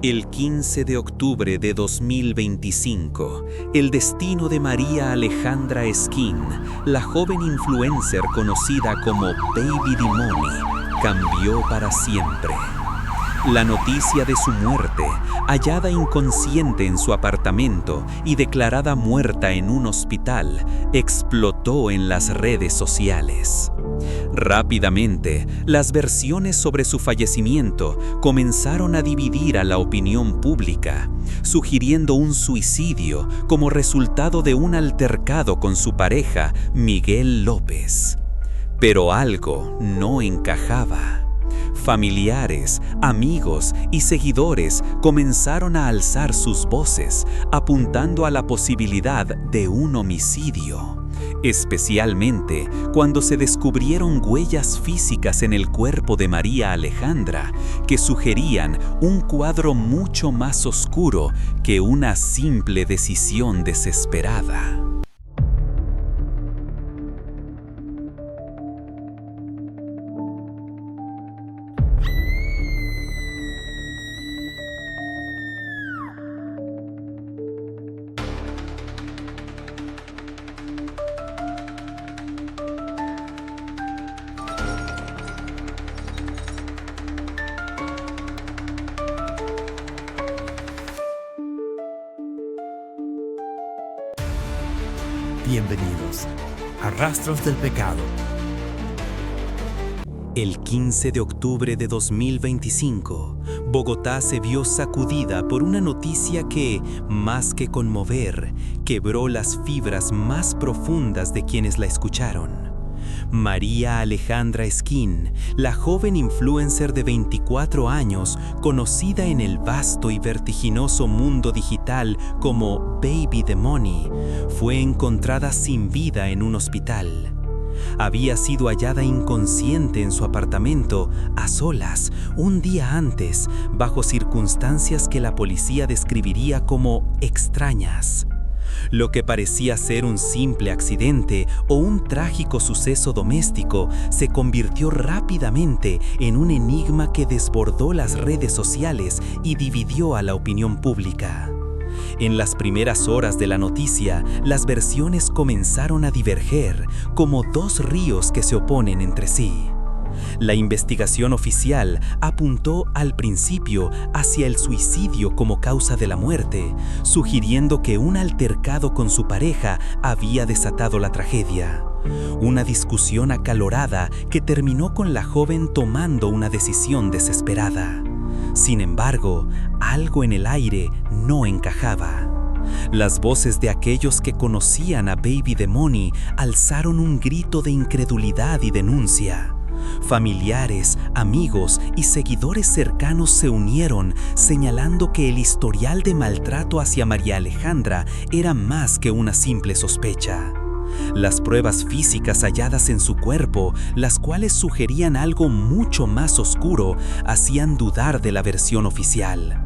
El 15 de octubre de 2025, el destino de María Alejandra Skin, la joven influencer conocida como Baby the Money, cambió para siempre. La noticia de su muerte, hallada inconsciente en su apartamento y declarada muerta en un hospital, explotó en las redes sociales. Rápidamente, las versiones sobre su fallecimiento comenzaron a dividir a la opinión pública, sugiriendo un suicidio como resultado de un altercado con su pareja, Miguel López. Pero algo no encajaba. Familiares, amigos y seguidores comenzaron a alzar sus voces, apuntando a la posibilidad de un homicidio, especialmente cuando se descubrieron huellas físicas en el cuerpo de María Alejandra que sugerían un cuadro mucho más oscuro que una simple decisión desesperada. Bienvenidos a Rastros del Pecado. El 15 de octubre de 2025, Bogotá se vio sacudida por una noticia que, más que conmover, quebró las fibras más profundas de quienes la escucharon. María Alejandra Skin, la joven influencer de 24 años, conocida en el vasto y vertiginoso mundo digital como Baby the Money, fue encontrada sin vida en un hospital. Había sido hallada inconsciente en su apartamento, a solas, un día antes, bajo circunstancias que la policía describiría como extrañas. Lo que parecía ser un simple accidente o un trágico suceso doméstico se convirtió rápidamente en un enigma que desbordó las redes sociales y dividió a la opinión pública. En las primeras horas de la noticia, las versiones comenzaron a diverger, como dos ríos que se oponen entre sí. La investigación oficial apuntó al principio hacia el suicidio como causa de la muerte, sugiriendo que un altercado con su pareja había desatado la tragedia. Una discusión acalorada que terminó con la joven tomando una decisión desesperada. Sin embargo, algo en el aire no encajaba. Las voces de aquellos que conocían a Baby the Money alzaron un grito de incredulidad y denuncia. Familiares, amigos y seguidores cercanos se unieron, señalando que el historial de maltrato hacia María Alejandra era más que una simple sospecha. Las pruebas físicas halladas en su cuerpo, las cuales sugerían algo mucho más oscuro, hacían dudar de la versión oficial.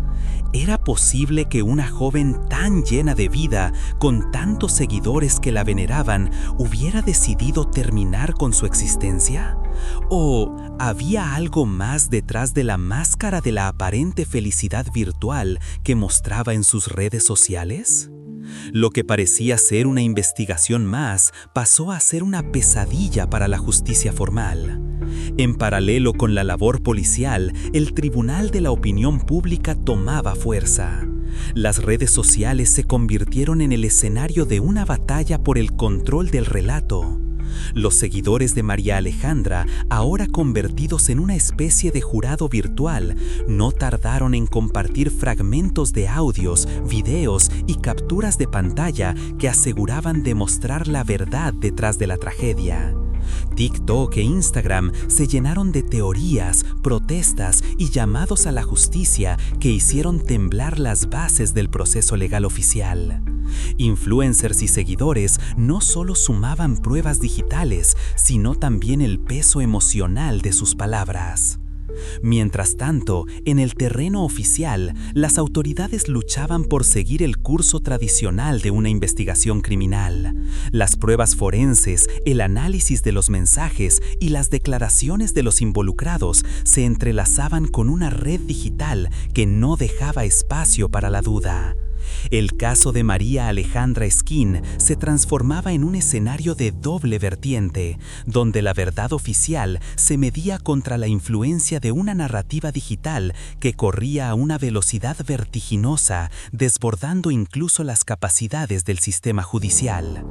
¿Era posible que una joven tan llena de vida, con tantos seguidores que la veneraban, hubiera decidido terminar con su existencia? ¿O había algo más detrás de la máscara de la aparente felicidad virtual que mostraba en sus redes sociales? Lo que parecía ser una investigación más pasó a ser una pesadilla para la justicia formal. En paralelo con la labor policial, el Tribunal de la Opinión Pública tomaba fuerza. Las redes sociales se convirtieron en el escenario de una batalla por el control del relato. Los seguidores de María Alejandra, ahora convertidos en una especie de jurado virtual, no tardaron en compartir fragmentos de audios, videos y capturas de pantalla que aseguraban demostrar la verdad detrás de la tragedia. TikTok e Instagram se llenaron de teorías, protestas y llamados a la justicia que hicieron temblar las bases del proceso legal oficial. Influencers y seguidores no solo sumaban pruebas digitales, sino también el peso emocional de sus palabras. Mientras tanto, en el terreno oficial, las autoridades luchaban por seguir el curso tradicional de una investigación criminal. Las pruebas forenses, el análisis de los mensajes y las declaraciones de los involucrados se entrelazaban con una red digital que no dejaba espacio para la duda. El caso de María Alejandra Esquín se transformaba en un escenario de doble vertiente, donde la verdad oficial se medía contra la influencia de una narrativa digital que corría a una velocidad vertiginosa, desbordando incluso las capacidades del sistema judicial.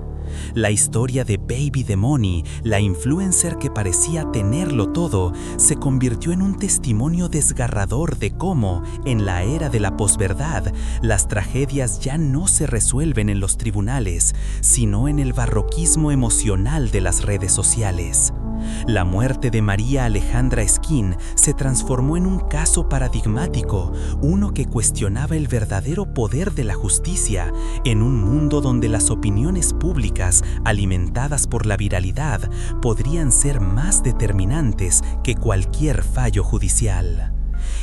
La historia de Baby the Money, la influencer que parecía tenerlo todo, se convirtió en un testimonio desgarrador de cómo, en la era de la posverdad, las tragedias ya no se resuelven en los tribunales, sino en el barroquismo emocional de las redes sociales. La muerte de María Alejandra Esquín se transformó en un caso paradigmático, uno que cuestionaba el verdadero poder de la justicia en un mundo donde las opiniones públicas, alimentadas por la viralidad, podrían ser más determinantes que cualquier fallo judicial.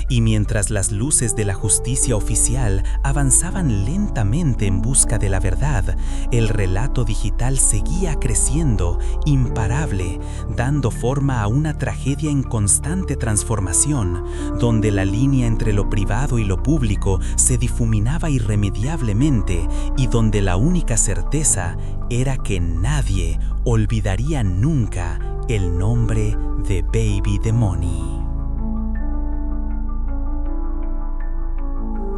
Y mientras las luces de la justicia oficial avanzaban lentamente en busca de la verdad, el relato digital seguía creciendo, imparable, dando forma a una tragedia en constante transformación, donde la línea entre lo privado y lo público se difuminaba irremediablemente y donde la única certeza era que nadie olvidaría nunca el nombre de Baby the Money.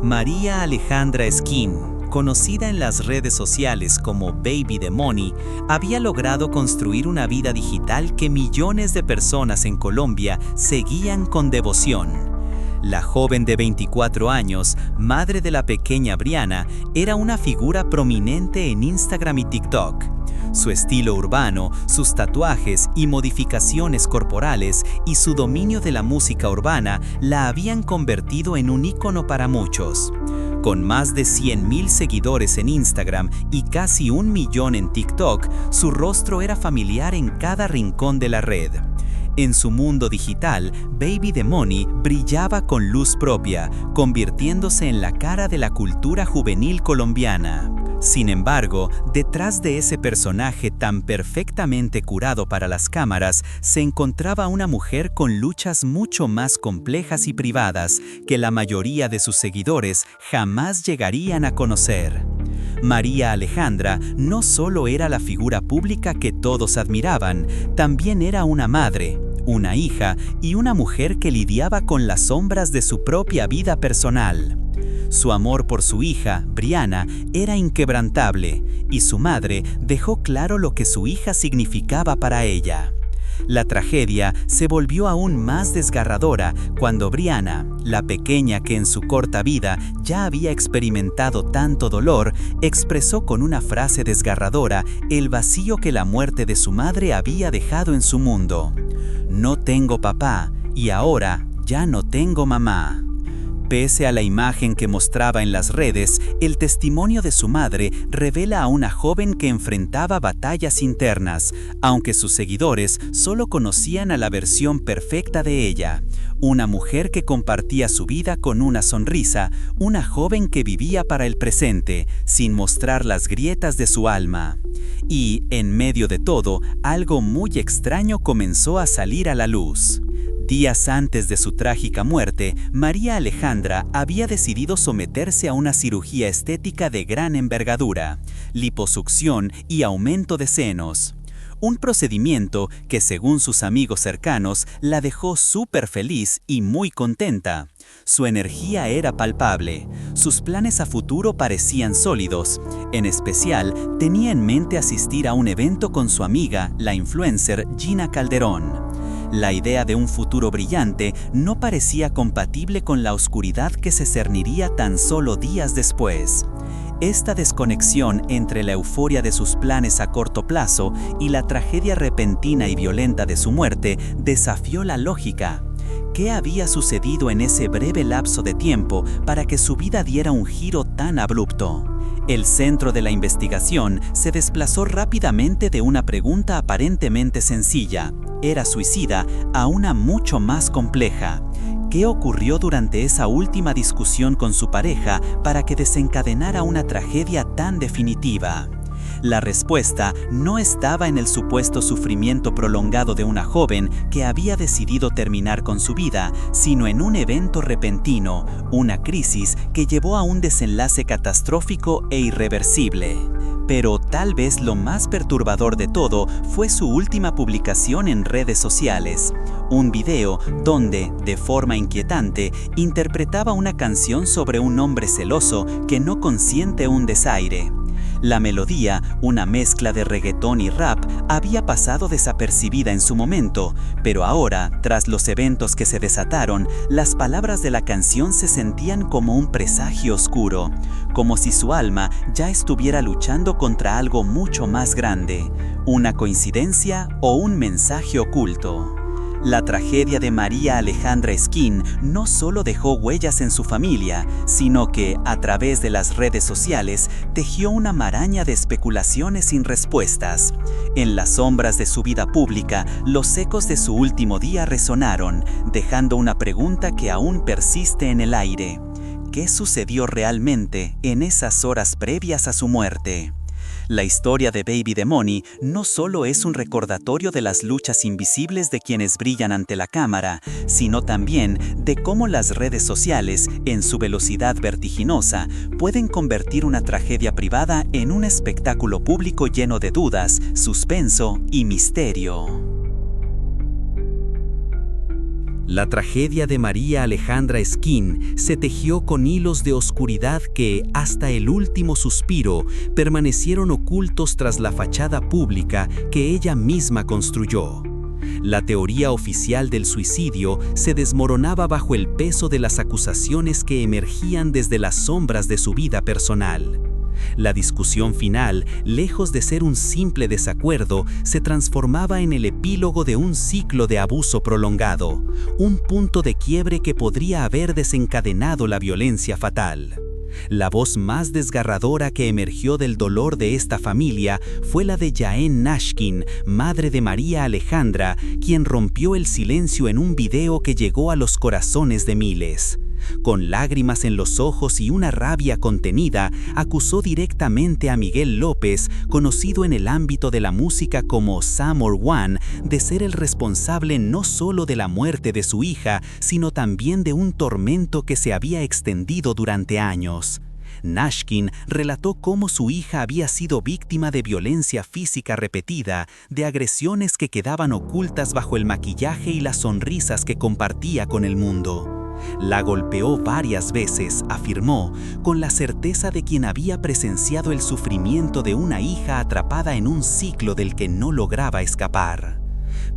María Alejandra Esquín, conocida en las redes sociales como Baby the Money, había logrado construir una vida digital que millones de personas en Colombia seguían con devoción. La joven de 24 años, madre de la pequeña Briana, era una figura prominente en Instagram y TikTok. Su estilo urbano, sus tatuajes y modificaciones corporales y su dominio de la música urbana la habían convertido en un ícono para muchos. Con más de 100,000 seguidores en Instagram y casi 1 millón en TikTok, su rostro era familiar en cada rincón de la red. En su mundo digital, Baby the Money brillaba con luz propia, convirtiéndose en la cara de la cultura juvenil colombiana. Sin embargo, detrás de ese personaje tan perfectamente curado para las cámaras, se encontraba una mujer con luchas mucho más complejas y privadas que la mayoría de sus seguidores jamás llegarían a conocer. María Alejandra no solo era la figura pública que todos admiraban, también era una madre, una hija y una mujer que lidiaba con las sombras de su propia vida personal. Su amor por su hija, Briana, era inquebrantable, y su madre dejó claro lo que su hija significaba para ella. La tragedia se volvió aún más desgarradora cuando Briana, la pequeña que en su corta vida ya había experimentado tanto dolor, expresó con una frase desgarradora el vacío que la muerte de su madre había dejado en su mundo. No tengo papá y ahora ya no tengo mamá. Pese a la imagen que mostraba en las redes, el testimonio de su madre revela a una joven que enfrentaba batallas internas, aunque sus seguidores solo conocían a la versión perfecta de ella. Una mujer que compartía su vida con una sonrisa, una joven que vivía para el presente, sin mostrar las grietas de su alma. Y, en medio de todo, algo muy extraño comenzó a salir a la luz. Días antes de su trágica muerte, María Alejandra había decidido someterse a una cirugía estética de gran envergadura, liposucción y aumento de senos. Un procedimiento que, según sus amigos cercanos, la dejó súper feliz y muy contenta. Su energía era palpable, sus planes a futuro parecían sólidos. En especial, tenía en mente asistir a un evento con su amiga, la influencer Gina Calderón. La idea de un futuro brillante no parecía compatible con la oscuridad que se cerniría tan solo días después. Esta desconexión entre la euforia de sus planes a corto plazo y la tragedia repentina y violenta de su muerte desafió la lógica. ¿Qué había sucedido en ese breve lapso de tiempo para que su vida diera un giro tan abrupto? El centro de la investigación se desplazó rápidamente de una pregunta aparentemente sencilla, ¿era suicida?, a una mucho más compleja. ¿Qué ocurrió durante esa última discusión con su pareja para que desencadenara una tragedia tan definitiva? La respuesta no estaba en el supuesto sufrimiento prolongado de una joven que había decidido terminar con su vida, sino en un evento repentino, una crisis que llevó a un desenlace catastrófico e irreversible. Pero tal vez lo más perturbador de todo fue su última publicación en redes sociales. Un video donde, de forma inquietante, interpretaba una canción sobre un hombre celoso que no consiente un desaire. La melodía, una mezcla de reggaetón y rap, había pasado desapercibida en su momento, pero ahora, tras los eventos que se desataron, las palabras de la canción se sentían como un presagio oscuro, como si su alma ya estuviera luchando contra algo mucho más grande, una coincidencia o un mensaje oculto. La tragedia de María Alejandra Esquin no solo dejó huellas en su familia, sino que, a través de las redes sociales, tejió una maraña de especulaciones sin respuestas. En las sombras de su vida pública, los ecos de su último día resonaron, dejando una pregunta que aún persiste en el aire. ¿Qué sucedió realmente en esas horas previas a su muerte? La historia de Baby The Money no solo es un recordatorio de las luchas invisibles de quienes brillan ante la cámara, sino también de cómo las redes sociales, en su velocidad vertiginosa, pueden convertir una tragedia privada en un espectáculo público lleno de dudas, suspenso y misterio. La tragedia de María Alejandra Esquin se tejió con hilos de oscuridad que, hasta el último suspiro, permanecieron ocultos tras la fachada pública que ella misma construyó. La teoría oficial del suicidio se desmoronaba bajo el peso de las acusaciones que emergían desde las sombras de su vida personal. La discusión final, lejos de ser un simple desacuerdo, se transformaba en el epílogo de un ciclo de abuso prolongado, un punto de quiebre que podría haber desencadenado la violencia fatal. La voz más desgarradora que emergió del dolor de esta familia fue la de Yael Nashkin, madre de María Alejandra, quien rompió el silencio en un video que llegó a los corazones de miles. Con lágrimas en los ojos y una rabia contenida, acusó directamente a Miguel López, conocido en el ámbito de la música como Sam or One, de ser el responsable no solo de la muerte de su hija, sino también de un tormento que se había extendido durante años. Nashkin relató cómo su hija había sido víctima de violencia física repetida, de agresiones que quedaban ocultas bajo el maquillaje y las sonrisas que compartía con el mundo. La golpeó varias veces, afirmó, con la certeza de quien había presenciado el sufrimiento de una hija atrapada en un ciclo del que no lograba escapar.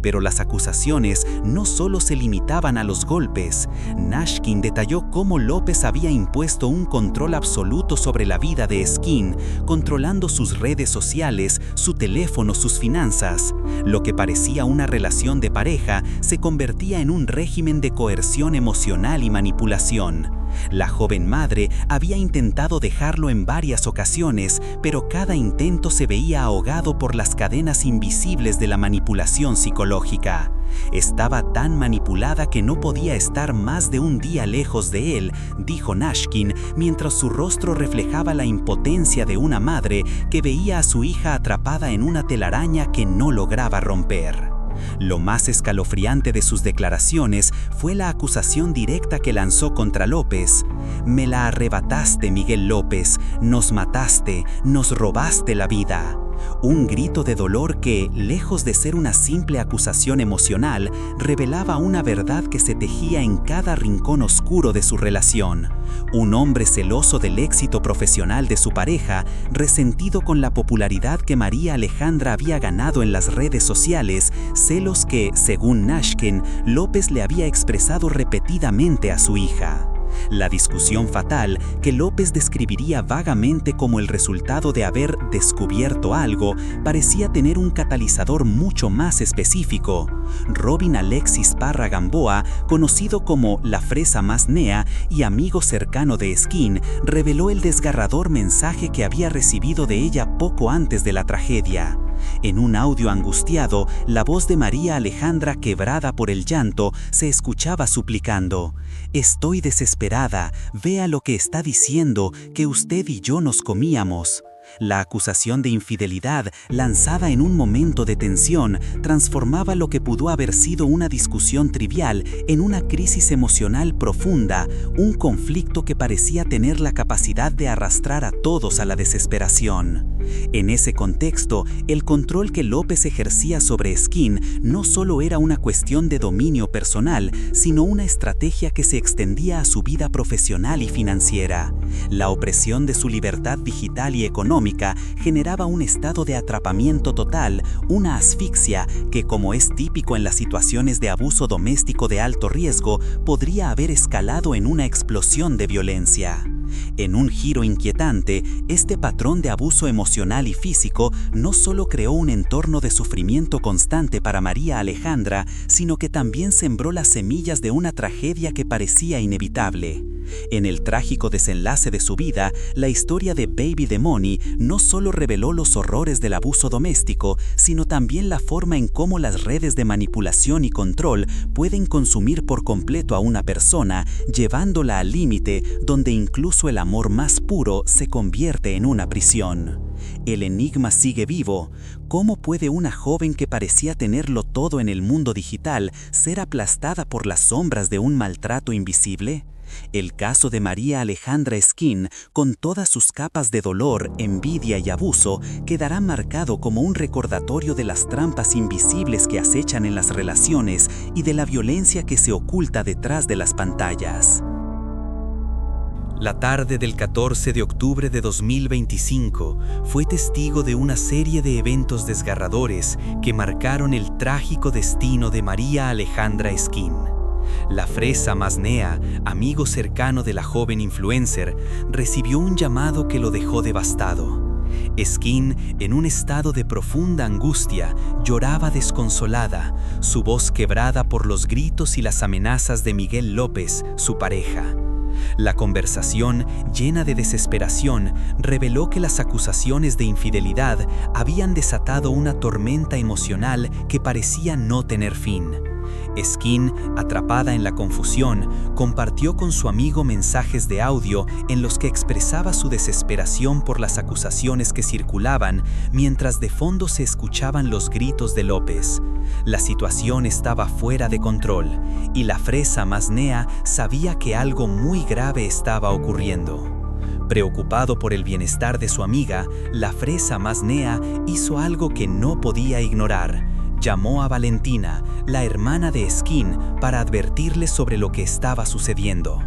Pero las acusaciones no solo se limitaban a los golpes. Nashkin detalló cómo López había impuesto un control absoluto sobre la vida de Esquin, controlando sus redes sociales, su teléfono, sus finanzas. Lo que parecía una relación de pareja se convertía en un régimen de coerción emocional y manipulación. La joven madre había intentado dejarlo en varias ocasiones, pero cada intento se veía ahogado por las cadenas invisibles de la manipulación psicológica. Estaba tan manipulada que no podía estar más de un día lejos de él, dijo Nashkin, mientras su rostro reflejaba la impotencia de una madre que veía a su hija atrapada en una telaraña que no lograba romper. Lo más escalofriante de sus declaraciones fue la acusación directa que lanzó contra López. «Me la arrebataste, Miguel López, nos mataste, nos robaste la vida». Un grito de dolor que, lejos de ser una simple acusación emocional, revelaba una verdad que se tejía en cada rincón oscuro de su relación. Un hombre celoso del éxito profesional de su pareja, resentido con la popularidad que María Alejandra había ganado en las redes sociales, celos que, según Nashkin, López le había expresado repetidamente a su hija. La discusión fatal, que López describiría vagamente como el resultado de haber descubierto algo, parecía tener un catalizador mucho más específico. Robin Alexis Parra Gamboa, conocido como la fresa más nea y amigo cercano de Esquin, reveló el desgarrador mensaje que había recibido de ella poco antes de la tragedia. En un audio angustiado, la voz de María Alejandra, quebrada por el llanto, se escuchaba suplicando: «Estoy desesperada, vea lo que está diciendo, que usted y yo nos comíamos». La acusación de infidelidad, lanzada en un momento de tensión, transformaba lo que pudo haber sido una discusión trivial en una crisis emocional profunda, un conflicto que parecía tener la capacidad de arrastrar a todos a la desesperación. En ese contexto, el control que López ejercía sobre Skin no solo era una cuestión de dominio personal, sino una estrategia que se extendía a su vida profesional y financiera. La opresión de su libertad digital y económica generaba un estado de atrapamiento total, una asfixia que, como es típico en las situaciones de abuso doméstico de alto riesgo, podría haber escalado en una explosión de violencia. En un giro inquietante, este patrón de abuso emocional y físico no solo creó un entorno de sufrimiento constante para María Alejandra, sino que también sembró las semillas de una tragedia que parecía inevitable. En el trágico desenlace de su vida, la historia de Baby the Money no solo reveló los horrores del abuso doméstico, sino también la forma en cómo las redes de manipulación y control pueden consumir por completo a una persona, llevándola al límite donde incluso el amor más puro se convierte en una prisión. El enigma sigue vivo. ¿Cómo puede una joven que parecía tenerlo todo en el mundo digital ser aplastada por las sombras de un maltrato invisible? El caso de María Alejandra Skin, con todas sus capas de dolor, envidia y abuso, quedará marcado como un recordatorio de las trampas invisibles que acechan en las relaciones y de la violencia que se oculta detrás de las pantallas. La tarde del 14 de octubre de 2025 fue testigo de una serie de eventos desgarradores que marcaron el trágico destino de María Alejandra Skin. La fresa Masnea, amigo cercano de la joven influencer, recibió un llamado que lo dejó devastado. Skin, en un estado de profunda angustia, lloraba desconsolada, su voz quebrada por los gritos y las amenazas de Miguel López, su pareja. La conversación, llena de desesperación, reveló que las acusaciones de infidelidad habían desatado una tormenta emocional que parecía no tener fin. Skin, atrapada en la confusión, compartió con su amigo mensajes de audio en los que expresaba su desesperación por las acusaciones que circulaban, mientras de fondo se escuchaban los gritos de López. La situación estaba fuera de control, y la fresa Masnea sabía que algo muy grave estaba ocurriendo. Preocupado por el bienestar de su amiga, la fresa Masnea hizo algo que no podía ignorar. Llamó a Valentina, la hermana de Skin, para advertirle sobre lo que estaba sucediendo.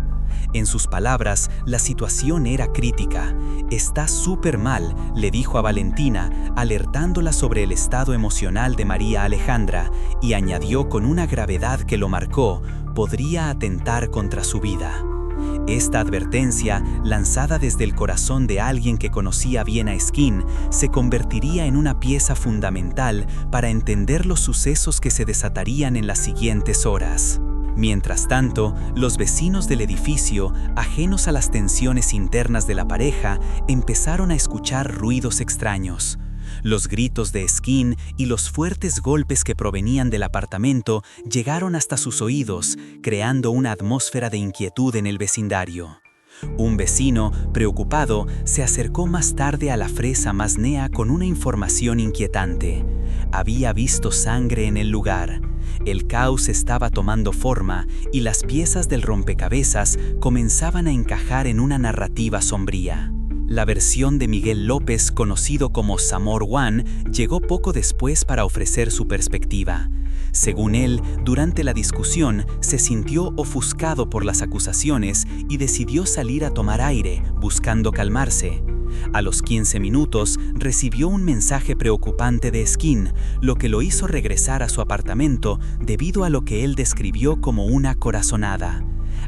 En sus palabras, la situación era crítica. «Está súper mal», le dijo a Valentina, alertándola sobre el estado emocional de María Alejandra, y añadió con una gravedad que lo marcó: «Podría atentar contra su vida». Esta advertencia, lanzada desde el corazón de alguien que conocía bien a Skin, se convertiría en una pieza fundamental para entender los sucesos que se desatarían en las siguientes horas. Mientras tanto, los vecinos del edificio, ajenos a las tensiones internas de la pareja, empezaron a escuchar ruidos extraños. Los gritos de Skin y los fuertes golpes que provenían del apartamento llegaron hasta sus oídos, creando una atmósfera de inquietud en el vecindario. Un vecino, preocupado, se acercó más tarde a la fresa Masnea con una información inquietante. Había visto sangre en el lugar. El caos estaba tomando forma y las piezas del rompecabezas comenzaban a encajar en una narrativa sombría. La versión de Miguel López, conocido como Samor One, llegó poco después para ofrecer su perspectiva. Según él, durante la discusión, se sintió ofuscado por las acusaciones y decidió salir a tomar aire, buscando calmarse. A los 15 minutos, recibió un mensaje preocupante de Skin, lo que lo hizo regresar a su apartamento debido a lo que él describió como una corazonada.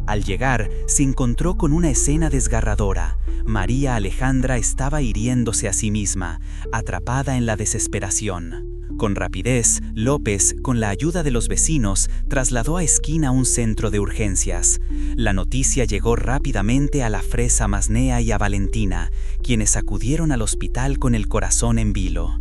Al llegar, se encontró con una escena desgarradora. María Alejandra estaba hiriéndose a sí misma, atrapada en la desesperación. Con rapidez, López, con la ayuda de los vecinos, trasladó a Skin a un centro de urgencias. La noticia llegó rápidamente a la fresa Masnea y a Valentina, quienes acudieron al hospital con el corazón en vilo.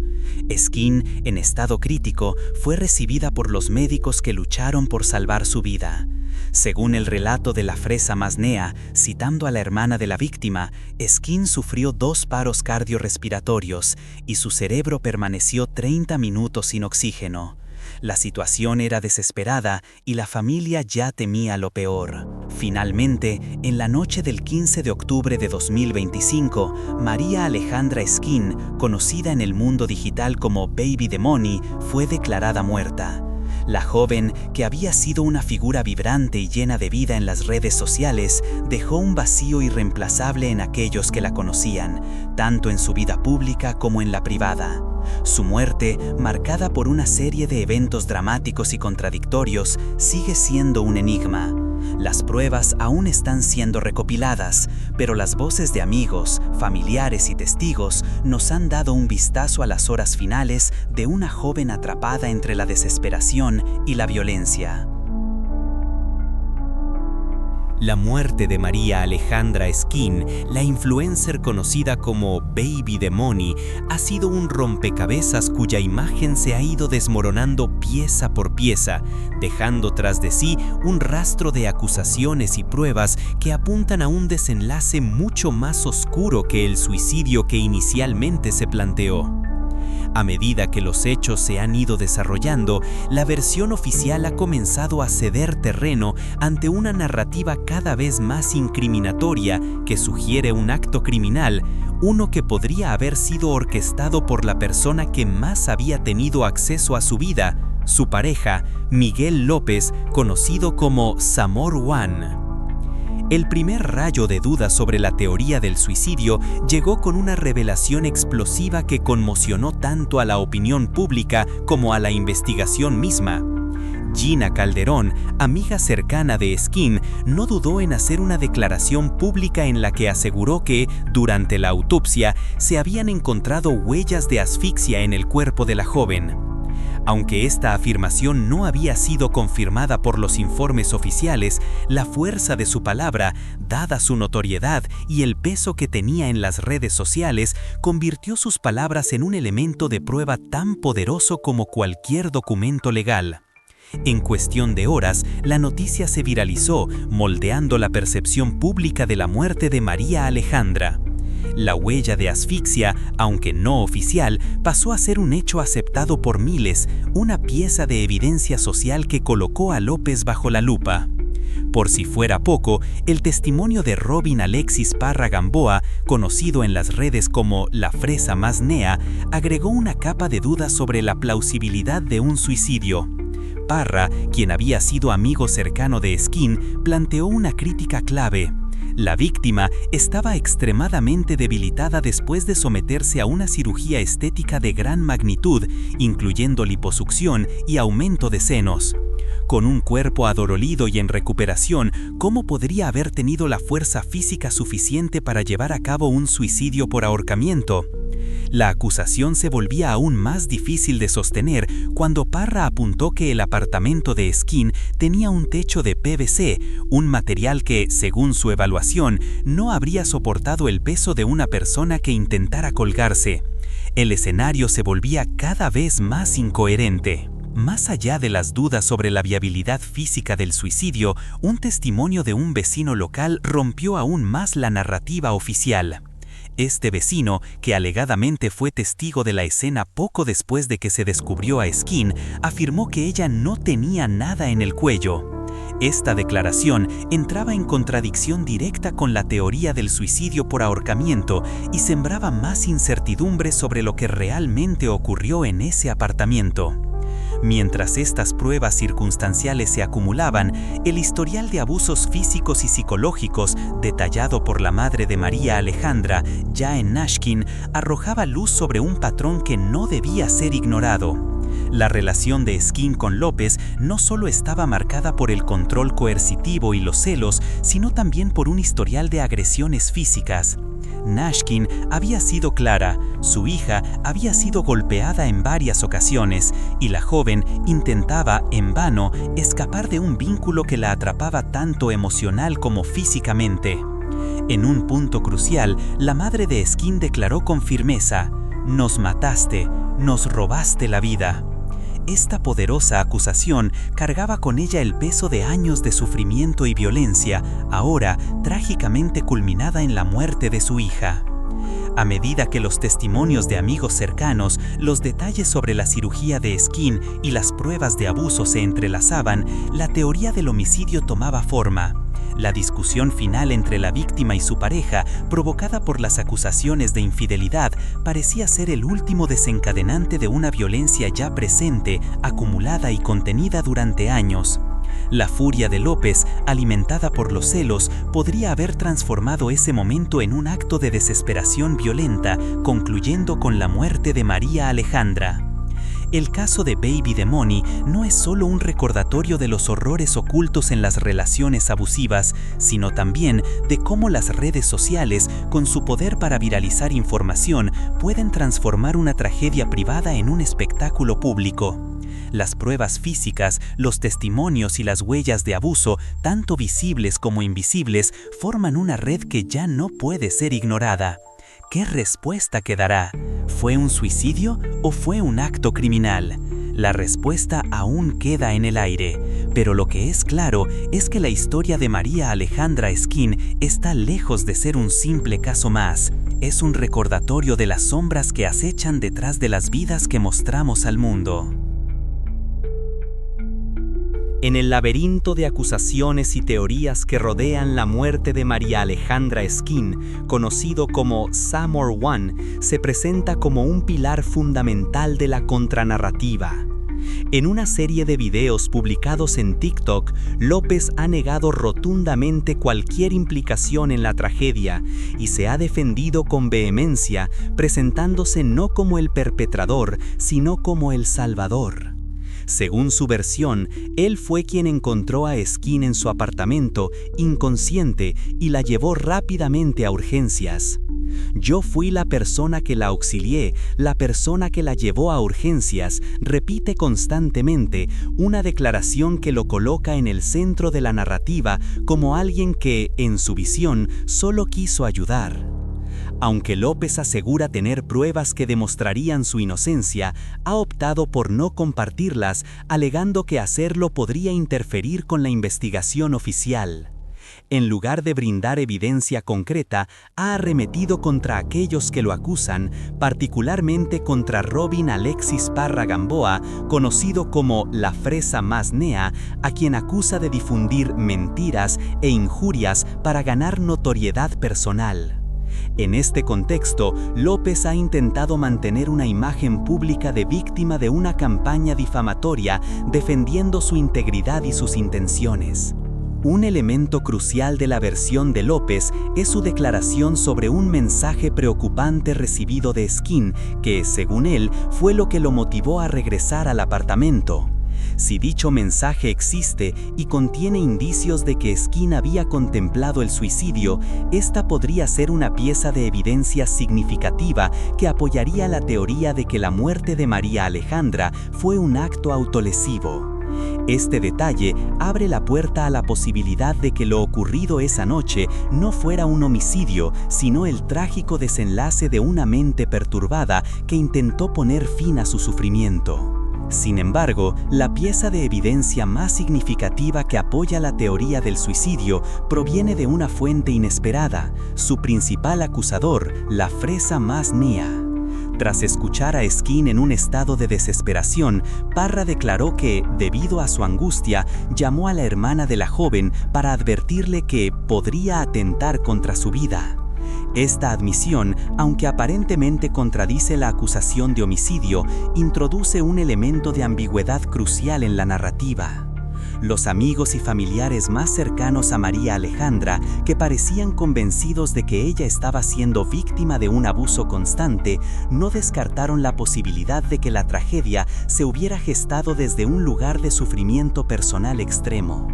Skin, en estado crítico, fue recibida por los médicos que lucharon por salvar su vida. Según el relato de la fresa Masnea, citando a la hermana de la víctima, Skin sufrió 2 paros cardiorrespiratorios y su cerebro permaneció 30 minutos sin oxígeno. La situación era desesperada y la familia ya temía lo peor. Finalmente, en la noche del 15 de octubre de 2025, María Alejandra Skin, conocida en el mundo digital como Baby the Money, fue declarada muerta. La joven, que había sido una figura vibrante y llena de vida en las redes sociales, dejó un vacío irreemplazable en aquellos que la conocían, tanto en su vida pública como en la privada. Su muerte, marcada por una serie de eventos dramáticos y contradictorios, sigue siendo un enigma. Las pruebas aún están siendo recopiladas, pero las voces de amigos, familiares y testigos nos han dado un vistazo a las horas finales de una joven atrapada entre la desesperación y la violencia. La muerte de María Alejandra Skin, la influencer conocida como Baby the Money, ha sido un rompecabezas cuya imagen se ha ido desmoronando pieza por pieza, dejando tras de sí un rastro de acusaciones y pruebas que apuntan a un desenlace mucho más oscuro que el suicidio que inicialmente se planteó. A medida que los hechos se han ido desarrollando, la versión oficial ha comenzado a ceder terreno ante una narrativa cada vez más incriminatoria que sugiere un acto criminal, uno que podría haber sido orquestado por la persona que más había tenido acceso a su vida, su pareja, Miguel López, conocido como Zamor One. El primer rayo de duda sobre la teoría del suicidio llegó con una revelación explosiva que conmocionó tanto a la opinión pública como a la investigación misma. Gina Calderón, amiga cercana de Skin, no dudó en hacer una declaración pública en la que aseguró que, durante la autopsia, se habían encontrado huellas de asfixia en el cuerpo de la joven. Aunque esta afirmación no había sido confirmada por los informes oficiales, la fuerza de su palabra, dada su notoriedad y el peso que tenía en las redes sociales, convirtió sus palabras en un elemento de prueba tan poderoso como cualquier documento legal. En cuestión de horas, la noticia se viralizó, moldeando la percepción pública de la muerte de María Alejandra. La huella de asfixia, aunque no oficial, pasó a ser un hecho aceptado por miles, una pieza de evidencia social que colocó a López bajo la lupa. Por si fuera poco, el testimonio de Robin Alexis Parra Gamboa, conocido en las redes como la fresa Masnea, agregó una capa de dudas sobre la plausibilidad de un suicidio. Parra, quien había sido amigo cercano de Skin, planteó una crítica clave. La víctima estaba extremadamente debilitada después de someterse a una cirugía estética de gran magnitud, incluyendo liposucción y aumento de senos. Con un cuerpo adolorido y en recuperación, ¿cómo podría haber tenido la fuerza física suficiente para llevar a cabo un suicidio por ahorcamiento? La acusación se volvía aún más difícil de sostener cuando Parra apuntó que el apartamento de Skin tenía un techo de PVC, un material que, según su evaluación, no habría soportado el peso de una persona que intentara colgarse. El escenario se volvía cada vez más incoherente. Más allá de las dudas sobre la viabilidad física del suicidio, un testimonio de un vecino local rompió aún más la narrativa oficial. Este vecino, que alegadamente fue testigo de la escena poco después de que se descubrió a Skin, afirmó que ella no tenía nada en el cuello. Esta declaración entraba en contradicción directa con la teoría del suicidio por ahorcamiento y sembraba más incertidumbre sobre lo que realmente ocurrió en ese apartamento. Mientras estas pruebas circunstanciales se acumulaban, el historial de abusos físicos y psicológicos, detallado por la madre de María Alejandra, Yael Nashkin, arrojaba luz sobre un patrón que no debía ser ignorado. La relación de Skin con López no solo estaba marcada por el control coercitivo y los celos, sino también por un historial de agresiones físicas. Nashkin había sido clara, su hija había sido golpeada en varias ocasiones y la joven intentaba, en vano, escapar de un vínculo que la atrapaba tanto emocional como físicamente. En un punto crucial, la madre de Skin declaró con firmeza: nos mataste, nos robaste la vida. Esta poderosa acusación cargaba con ella el peso de años de sufrimiento y violencia, ahora trágicamente culminada en la muerte de su hija. A medida que los testimonios de amigos cercanos, los detalles sobre la cirugía de Skeen y las pruebas de abuso se entrelazaban, la teoría del homicidio tomaba forma. La discusión final entre la víctima y su pareja, provocada por las acusaciones de infidelidad, parecía ser el último desencadenante de una violencia ya presente, acumulada y contenida durante años. La furia de López, alimentada por los celos, podría haber transformado ese momento en un acto de desesperación violenta, concluyendo con la muerte de María Alejandra. El caso de Baby the Money no es solo un recordatorio de los horrores ocultos en las relaciones abusivas, sino también de cómo las redes sociales, con su poder para viralizar información, pueden transformar una tragedia privada en un espectáculo público. Las pruebas físicas, los testimonios y las huellas de abuso, tanto visibles como invisibles, forman una red que ya no puede ser ignorada. ¿Qué respuesta quedará? ¿Fue un suicidio o fue un acto criminal? La respuesta aún queda en el aire, pero lo que es claro es que la historia de María Alejandra Skeen está lejos de ser un simple caso más. Es un recordatorio de las sombras que acechan detrás de las vidas que mostramos al mundo. En el laberinto de acusaciones y teorías que rodean la muerte de María Alejandra Skeen, conocido como Samore One, se presenta como un pilar fundamental de la contranarrativa. En una serie de videos publicados en TikTok, López ha negado rotundamente cualquier implicación en la tragedia y se ha defendido con vehemencia, presentándose no como el perpetrador, sino como el salvador. Según su versión, él fue quien encontró a Skeen en su apartamento, inconsciente, y la llevó rápidamente a urgencias. Yo fui la persona que la auxilié, la persona que la llevó a urgencias, repite constantemente, una declaración que lo coloca en el centro de la narrativa como alguien que, en su visión, solo quiso ayudar. Aunque López asegura tener pruebas que demostrarían su inocencia, ha optado por no compartirlas, alegando que hacerlo podría interferir con la investigación oficial. En lugar de brindar evidencia concreta, ha arremetido contra aquellos que lo acusan, particularmente contra Robin Alexis Parra Gamboa, conocido como la Fresa Más Nea, a quien acusa de difundir mentiras e injurias para ganar notoriedad personal. En este contexto, López ha intentado mantener una imagen pública de víctima de una campaña difamatoria, defendiendo su integridad y sus intenciones. Un elemento crucial de la versión de López es su declaración sobre un mensaje preocupante recibido de Skeen, que, según él, fue lo que lo motivó a regresar al apartamento. Si dicho mensaje existe y contiene indicios de que Skeen había contemplado el suicidio, esta podría ser una pieza de evidencia significativa que apoyaría la teoría de que la muerte de María Alejandra fue un acto autolesivo. Este detalle abre la puerta a la posibilidad de que lo ocurrido esa noche no fuera un homicidio, sino el trágico desenlace de una mente perturbada que intentó poner fin a su sufrimiento. Sin embargo, la pieza de evidencia más significativa que apoya la teoría del suicidio proviene de una fuente inesperada, su principal acusador, la Fresa Más Nea. Tras escuchar a Skeen en un estado de desesperación, Parra declaró que, debido a su angustia, llamó a la hermana de la joven para advertirle que podría atentar contra su vida. Esta admisión, aunque aparentemente contradice la acusación de homicidio, introduce un elemento de ambigüedad crucial en la narrativa. Los amigos y familiares más cercanos a María Alejandra, que parecían convencidos de que ella estaba siendo víctima de un abuso constante, no descartaron la posibilidad de que la tragedia se hubiera gestado desde un lugar de sufrimiento personal extremo.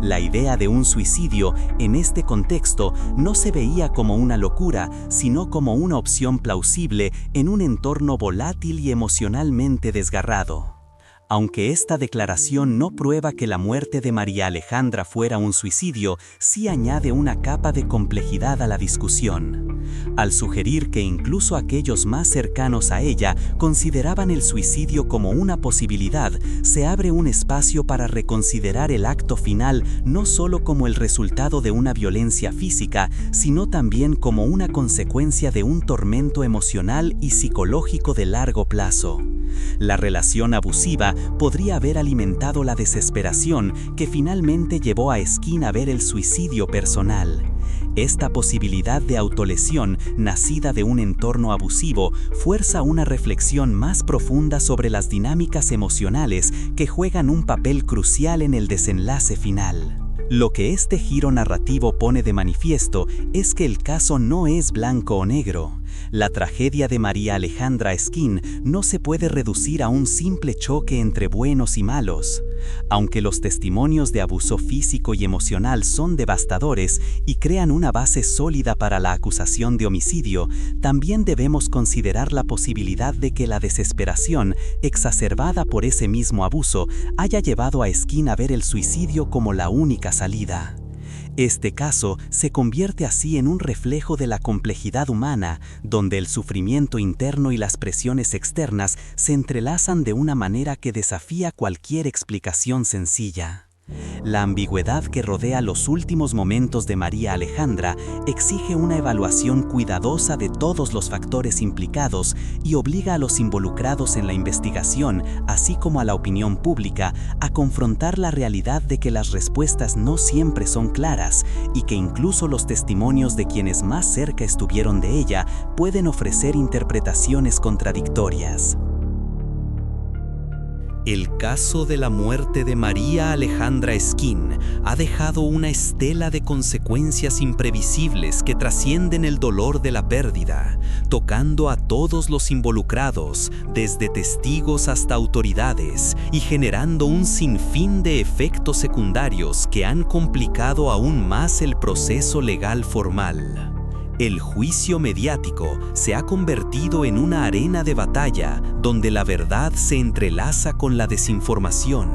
La idea de un suicidio, en este contexto, no se veía como una locura, sino como una opción plausible en un entorno volátil y emocionalmente desgarrado. Aunque esta declaración no prueba que la muerte de María Alejandra fuera un suicidio, sí añade una capa de complejidad a la discusión. Al sugerir que incluso aquellos más cercanos a ella consideraban el suicidio como una posibilidad, se abre un espacio para reconsiderar el acto final no solo como el resultado de una violencia física, sino también como una consecuencia de un tormento emocional y psicológico de largo plazo. La relación abusiva podría haber alimentado la desesperación que finalmente llevó a Skene a ver el suicidio personal. Esta posibilidad de autolesión, nacida de un entorno abusivo, fuerza una reflexión más profunda sobre las dinámicas emocionales que juegan un papel crucial en el desenlace final. Lo que este giro narrativo pone de manifiesto es que el caso no es blanco o negro. La tragedia de María Alejandra Skene no se puede reducir a un simple choque entre buenos y malos. Aunque los testimonios de abuso físico y emocional son devastadores y crean una base sólida para la acusación de homicidio, también debemos considerar la posibilidad de que la desesperación, exacerbada por ese mismo abuso, haya llevado a Skene a ver el suicidio como la única salida. Este caso se convierte así en un reflejo de la complejidad humana, donde el sufrimiento interno y las presiones externas se entrelazan de una manera que desafía cualquier explicación sencilla. La ambigüedad que rodea los últimos momentos de María Alejandra exige una evaluación cuidadosa de todos los factores implicados y obliga a los involucrados en la investigación, así como a la opinión pública, a confrontar la realidad de que las respuestas no siempre son claras y que incluso los testimonios de quienes más cerca estuvieron de ella pueden ofrecer interpretaciones contradictorias. El caso de la muerte de María Alejandra Skene ha dejado una estela de consecuencias imprevisibles que trascienden el dolor de la pérdida, tocando a todos los involucrados, desde testigos hasta autoridades, y generando un sinfín de efectos secundarios que han complicado aún más el proceso legal formal. El juicio mediático se ha convertido en una arena de batalla donde la verdad se entrelaza con la desinformación.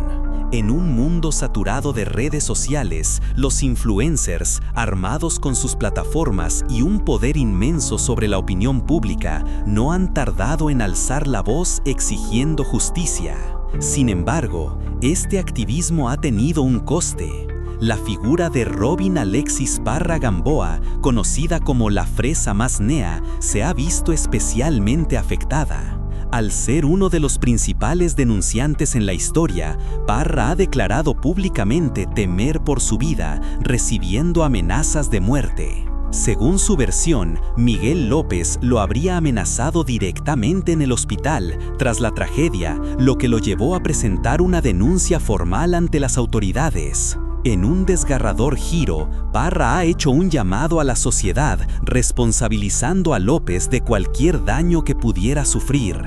En un mundo saturado de redes sociales, los influencers, armados con sus plataformas y un poder inmenso sobre la opinión pública, no han tardado en alzar la voz exigiendo justicia. Sin embargo, este activismo ha tenido un coste. La figura de Robin Alexis Parra Gamboa, conocida como la fresa más nea, se ha visto especialmente afectada. Al ser uno de los principales denunciantes en la historia, Parra ha declarado públicamente temer por su vida, recibiendo amenazas de muerte. Según su versión, Miguel López lo habría amenazado directamente en el hospital tras la tragedia, lo que lo llevó a presentar una denuncia formal ante las autoridades. En un desgarrador giro, Parra ha hecho un llamado a la sociedad, responsabilizando a López de cualquier daño que pudiera sufrir.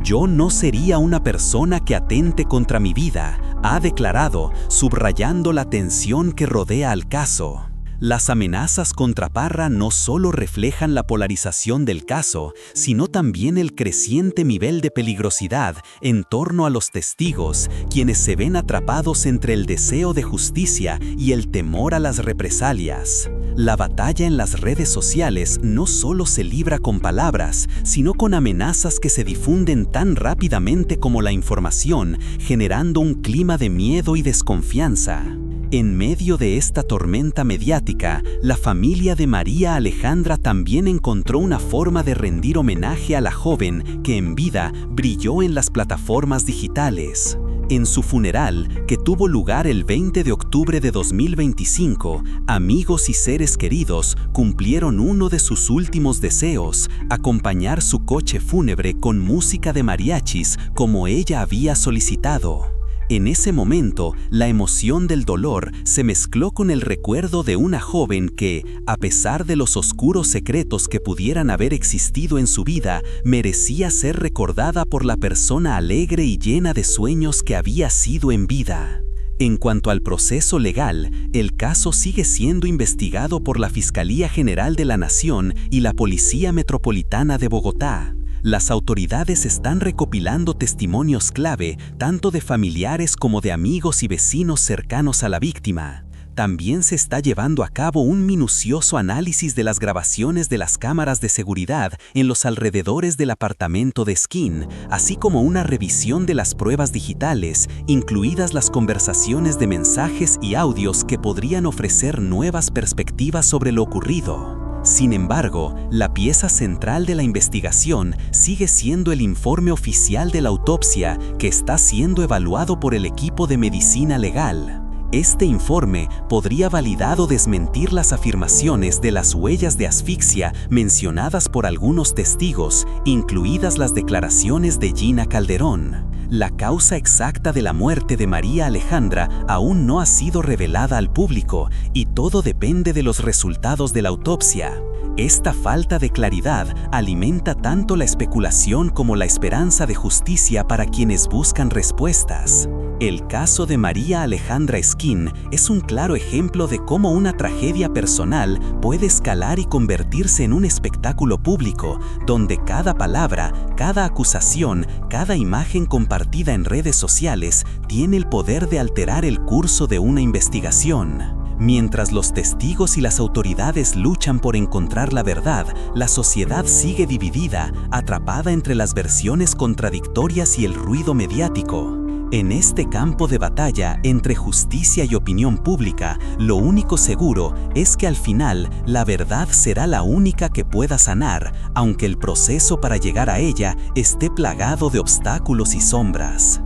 «Yo no sería una persona que atente contra mi vida», ha declarado, subrayando la tensión que rodea al caso. Las amenazas contra Parra no solo reflejan la polarización del caso, sino también el creciente nivel de peligrosidad en torno a los testigos, quienes se ven atrapados entre el deseo de justicia y el temor a las represalias. La batalla en las redes sociales no solo se libra con palabras, sino con amenazas que se difunden tan rápidamente como la información, generando un clima de miedo y desconfianza. En medio de esta tormenta mediática, la familia de María Alejandra también encontró una forma de rendir homenaje a la joven que en vida brilló en las plataformas digitales. En su funeral, que tuvo lugar el 20 de octubre de 2025, amigos y seres queridos cumplieron uno de sus últimos deseos: acompañar su coche fúnebre con música de mariachis como ella había solicitado. En ese momento, la emoción del dolor se mezcló con el recuerdo de una joven que, a pesar de los oscuros secretos que pudieran haber existido en su vida, merecía ser recordada por la persona alegre y llena de sueños que había sido en vida. En cuanto al proceso legal, el caso sigue siendo investigado por la Fiscalía General de la Nación y la Policía Metropolitana de Bogotá. Las autoridades están recopilando testimonios clave, tanto de familiares como de amigos y vecinos cercanos a la víctima. También se está llevando a cabo un minucioso análisis de las grabaciones de las cámaras de seguridad en los alrededores del apartamento de Skeen, así como una revisión de las pruebas digitales, incluidas las conversaciones de mensajes y audios que podrían ofrecer nuevas perspectivas sobre lo ocurrido. Sin embargo, la pieza central de la investigación sigue siendo el informe oficial de la autopsia que está siendo evaluado por el equipo de medicina legal. Este informe podría validar o desmentir las afirmaciones de las huellas de asfixia mencionadas por algunos testigos, incluidas las declaraciones de Gina Calderón. La causa exacta de la muerte de María Alejandra aún no ha sido revelada al público y todo depende de los resultados de la autopsia. Esta falta de claridad alimenta tanto la especulación como la esperanza de justicia para quienes buscan respuestas. El caso de María Alejandra Skeen es un claro ejemplo de cómo una tragedia personal puede escalar y convertirse en un espectáculo público, donde cada palabra, cada acusación, cada imagen compartida en redes sociales tiene el poder de alterar el curso de una investigación. Mientras los testigos y las autoridades luchan por encontrar la verdad, la sociedad sigue dividida, atrapada entre las versiones contradictorias y el ruido mediático. En este campo de batalla entre justicia y opinión pública, lo único seguro es que al final la verdad será la única que pueda sanar, aunque el proceso para llegar a ella esté plagado de obstáculos y sombras.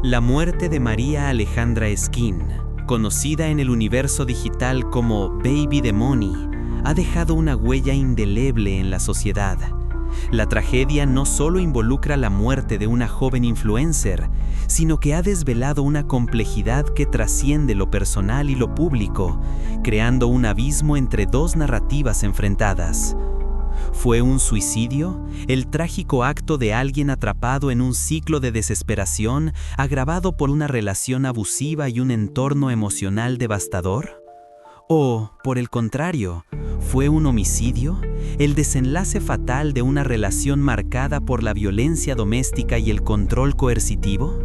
La muerte de María Alejandra Skeen, conocida en el universo digital como Baby the Money, ha dejado una huella indeleble en la sociedad. La tragedia no solo involucra la muerte de una joven influencer, sino que ha desvelado una complejidad que trasciende lo personal y lo público, creando un abismo entre dos narrativas enfrentadas. ¿Fue un suicidio? ¿El trágico acto de alguien atrapado en un ciclo de desesperación, agravado por una relación abusiva y un entorno emocional devastador? ¿O, por el contrario, fue un homicidio? ¿El desenlace fatal de una relación marcada por la violencia doméstica y el control coercitivo?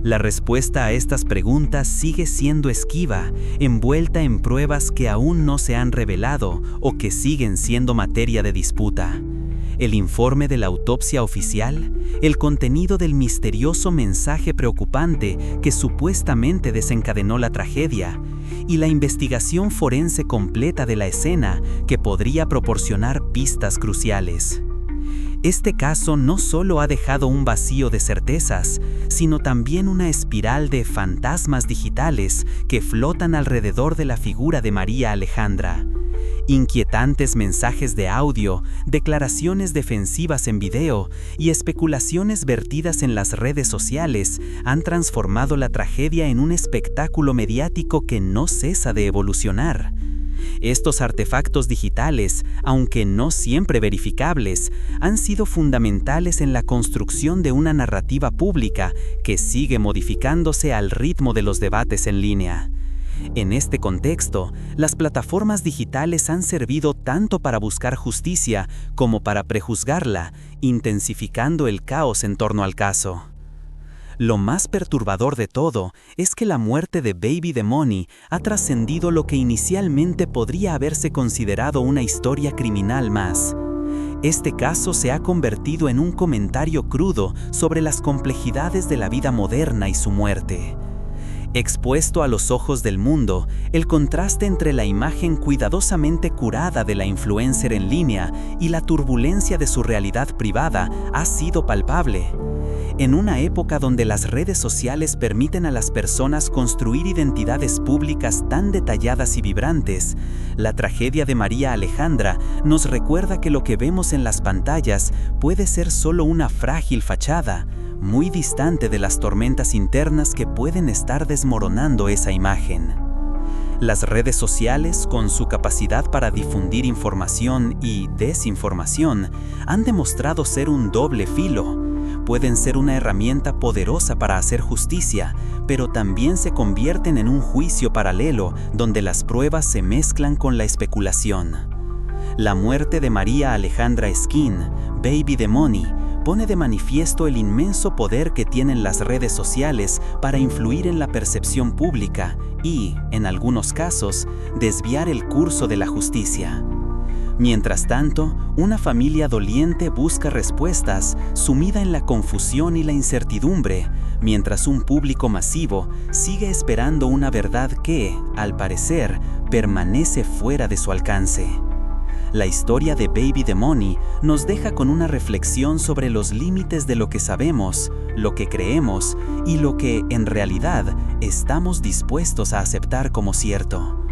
La respuesta a estas preguntas sigue siendo esquiva, envuelta en pruebas que aún no se han revelado o que siguen siendo materia de disputa. El informe de la autopsia oficial, el contenido del misterioso mensaje preocupante que supuestamente desencadenó la tragedia, y la investigación forense completa de la escena que podría proporcionar pistas cruciales. Este caso no solo ha dejado un vacío de certezas, sino también una espiral de fantasmas digitales que flotan alrededor de la figura de María Alejandra. Inquietantes mensajes de audio, declaraciones defensivas en video y especulaciones vertidas en las redes sociales han transformado la tragedia en un espectáculo mediático que no cesa de evolucionar. Estos artefactos digitales, aunque no siempre verificables, han sido fundamentales en la construcción de una narrativa pública que sigue modificándose al ritmo de los debates en línea. En este contexto, las plataformas digitales han servido tanto para buscar justicia como para prejuzgarla, intensificando el caos en torno al caso. Lo más perturbador de todo es que la muerte de Baby the Money ha trascendido lo que inicialmente podría haberse considerado una historia criminal más. Este caso se ha convertido en un comentario crudo sobre las complejidades de la vida moderna y su muerte. Expuesto a los ojos del mundo, el contraste entre la imagen cuidadosamente curada de la influencer en línea y la turbulencia de su realidad privada ha sido palpable. En una época donde las redes sociales permiten a las personas construir identidades públicas tan detalladas y vibrantes, la tragedia de María Alejandra nos recuerda que lo que vemos en las pantallas puede ser solo una frágil fachada, muy distante de las tormentas internas que pueden estar desmoronando esa imagen. Las redes sociales, con su capacidad para difundir información y desinformación, han demostrado ser un doble filo. Pueden ser una herramienta poderosa para hacer justicia, pero también se convierten en un juicio paralelo donde las pruebas se mezclan con la especulación. La muerte de María Alejandra Skin, Baby the Money, pone de manifiesto el inmenso poder que tienen las redes sociales para influir en la percepción pública y, en algunos casos, desviar el curso de la justicia. Mientras tanto, una familia doliente busca respuestas, sumida en la confusión y la incertidumbre, mientras un público masivo sigue esperando una verdad que, al parecer, permanece fuera de su alcance. La historia de Baby the Money nos deja con una reflexión sobre los límites de lo que sabemos, lo que creemos y lo que, en realidad, estamos dispuestos a aceptar como cierto.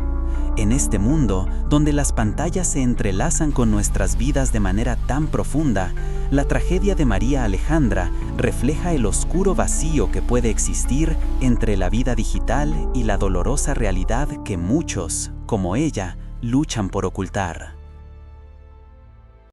En este mundo, donde las pantallas se entrelazan con nuestras vidas de manera tan profunda, la tragedia de María Alejandra refleja el oscuro vacío que puede existir entre la vida digital y la dolorosa realidad que muchos, como ella, luchan por ocultar.